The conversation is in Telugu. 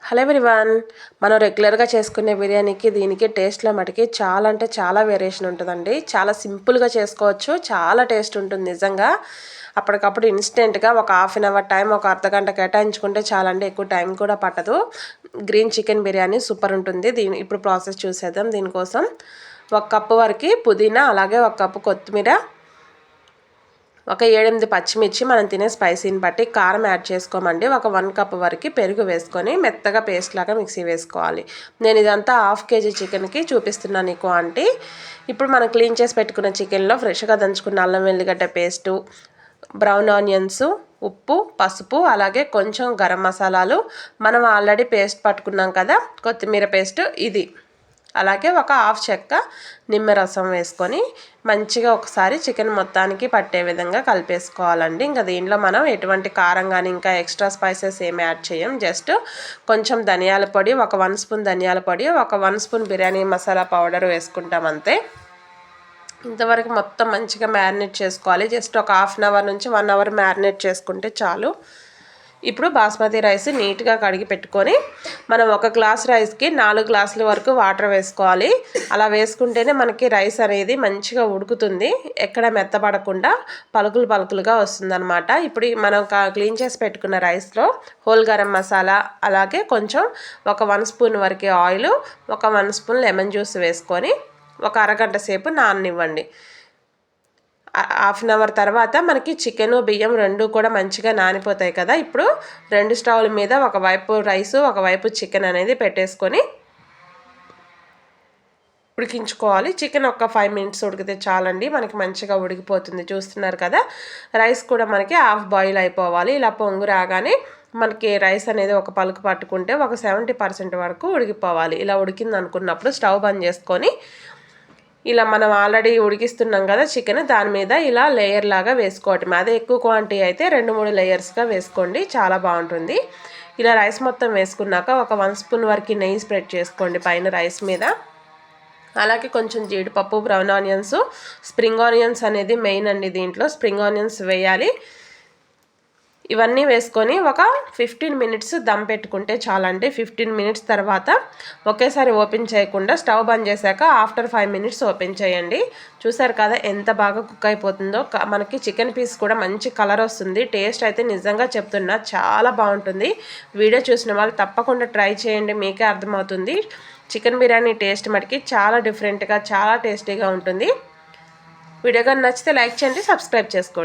హలో ఎవ్రీవన్, మనం రెగ్యులర్గా చేసుకునే బిర్యానీకి దీనికి టేస్ట్లో మటుకి చాలా అంటే చాలా వేరియేషన్ ఉంటుందండి. చాలా సింపుల్గా చేసుకోవచ్చు, చాలా టేస్ట్ ఉంటుంది నిజంగా. అప్పటికప్పుడు ఇన్స్టెంట్గా ఒక హాఫ్ అన్ అవర్ టైం, ఒక అర్ధగంట కేటాయించుకుంటే చాలండి, ఎక్కువ టైం కూడా పట్టదు. గ్రీన్ చికెన్ బిర్యానీ సూపర్ ఉంటుంది. ఇప్పుడు ప్రాసెస్ చూసేద్దాం. దీనికోసం 1 కప్పు వరకు పుదీనా, అలాగే 1 కప్పు కొత్తిమీర, ఒక 7-8 పచ్చిమిర్చి, మనం తినే స్పైసీని బట్టి కారం యాడ్ చేసుకోమండి. ఒక 1 కప్ వరకు పెరుగు వేసుకొని మెత్తగా పేస్ట్ లాగా మిక్సీ వేసుకోవాలి. నేను ఇదంతా హాఫ్ కేజీ చికెన్కి చూపిస్తున్నాను ఈ క్వాంటిటీ. ఇప్పుడు మనం క్లీన్ చేసి పెట్టుకున్న చికెన్లో ఫ్రెష్గా దంచుకున్న అల్లం వెల్లిగడ్డ పేస్టు, బ్రౌన్ ఆనియన్స్, ఉప్పు, పసుపు, అలాగే కొంచెం గరం మసాలాలు, మనం ఆల్రెడీ పేస్ట్ పట్టుకున్నాం కదా కొత్తిమీర పేస్ట్, ఇది, అలాగే ఒక హాఫ్ చెక్క నిమ్మరసం వేసుకొని మంచిగా ఒకసారి చికెన్ మొత్తానికి పట్టే విధంగా కలిపేసుకోవాలండి. ఇంకా దీంట్లో మనం ఎటువంటి కారం కానీ ఇంకా ఎక్స్ట్రా స్పైసెస్ ఏమి యాడ్ చేయం. జస్ట్ కొంచెం ధనియాల పొడి, ఒక 1 స్పూన్ ధనియాల పొడి, ఒక 1 స్పూన్ బిర్యానీ మసాలా పౌడర్ వేసుకుంటాం అంతే. ఇంతవరకు మొత్తం మంచిగా మ్యారినేట్ చేసుకోవాలి. జస్ట్ ఒక హాఫ్ అన్ అవర్ నుంచి 1 అవర్ మ్యారినేట్ చేసుకుంటే చాలు. ఇప్పుడు బాస్మతి రైస్ నీట్గా కడిగి పెట్టుకొని మనం 1 గ్లాస్ రైస్కి 4 గ్లాసుల వరకు వాటర్ వేసుకోవాలి. అలా వేసుకుంటేనే మనకి రైస్ అనేది మంచిగా ఉడుకుతుంది, ఎక్కడ మెత్తబడకుండా పలుకులు పలుకులుగా వస్తుందన్నమాట. ఇప్పుడు మనం క్లీన్ చేసి పెట్టుకున్న రైస్లో హోల్ గరం మసాలా, అలాగే కొంచెం ఒక 1 స్పూన్ వరకు ఆయిల్, ఒక 1 స్పూన్ లెమన్ జ్యూస్ వేసుకొని ఒక అరగంట సేపు నాననివ్వండి. హాఫ్ అన్ అవర్ తర్వాత మనకి చికెను బియ్యం రెండు కూడా మంచిగా నానిపోతాయి కదా. ఇప్పుడు 2 స్టవ్ల మీద ఒకవైపు రైసు, ఒకవైపు చికెన్ అనేది పెట్టేసుకొని ఉడికించుకోవాలి. చికెన్ ఒక 5 మినిట్స్ ఉడికితే చాలండి, మనకి మంచిగా ఉడికిపోతుంది. చూస్తున్నారు కదా, రైస్ కూడా మనకి హాఫ్ బాయిల్ అయిపోవాలి. ఇలా పొంగు రాగానే మనకి రైస్ అనేది ఒక పలుకు పట్టుకుంటే ఒక 70% వరకు ఉడికిపోవాలి. ఇలా ఉడికింది అనుకున్నప్పుడు స్టవ్ బంద్ చేసుకొని ఇలా మనం ఆల్రెడీ ఉడికిస్తున్నాం కదా చికెన్, దాని మీద ఇలా లేయర్ లాగా వేసుకోవటం. అదే ఎక్కువ క్వాంటిటీ అయితే 2-3 లేయర్స్గా వేసుకోండి, చాలా బాగుంటుంది. ఇలా రైస్ మొత్తం వేసుకున్నాక ఒక 1 స్పూన్ వరకు నెయ్యి స్ప్రెడ్ చేసుకోండి పైన రైస్ మీద. అలాగే కొంచెం జీడిపప్పు, బ్రౌన్ ఆనియన్స్, స్ప్రింగ్ ఆనియన్స్ అనేది మెయిన్ అండి, దీంట్లో స్ప్రింగ్ ఆనియన్స్ వేయాలి. ఇవన్నీ వేసుకొని ఒక 15 మినిట్స్ దమ్ పెట్టుకుంటే చాలండి. 15 మినిట్స్ తర్వాత ఒకేసారి ఓపెన్ చేయకుండా స్టవ్ బంద్ చేశాక ఆఫ్టర్ 5 మినిట్స్ ఓపెన్ చేయండి. చూసారు కదా ఎంత బాగా కుక్ అయిపోతుందో. మనకి చికెన్ పీస్ కూడా మంచి కలర్ వస్తుంది. టేస్ట్ అయితే నిజంగా చెప్తున్నా చాలా బాగుంటుంది. వీడియో చూసిన వాళ్ళు తప్పకుండా ట్రై చేయండి, మీకే అర్థమవుతుంది. చికెన్ బిర్యానీ టేస్ట్ మటుకి చాలా డిఫరెంట్గా, చాలా టేస్టీగా ఉంటుంది. వీడియో కానీ నచ్చితే లైక్ చేయండి, సబ్స్క్రైబ్ చేసుకోండి.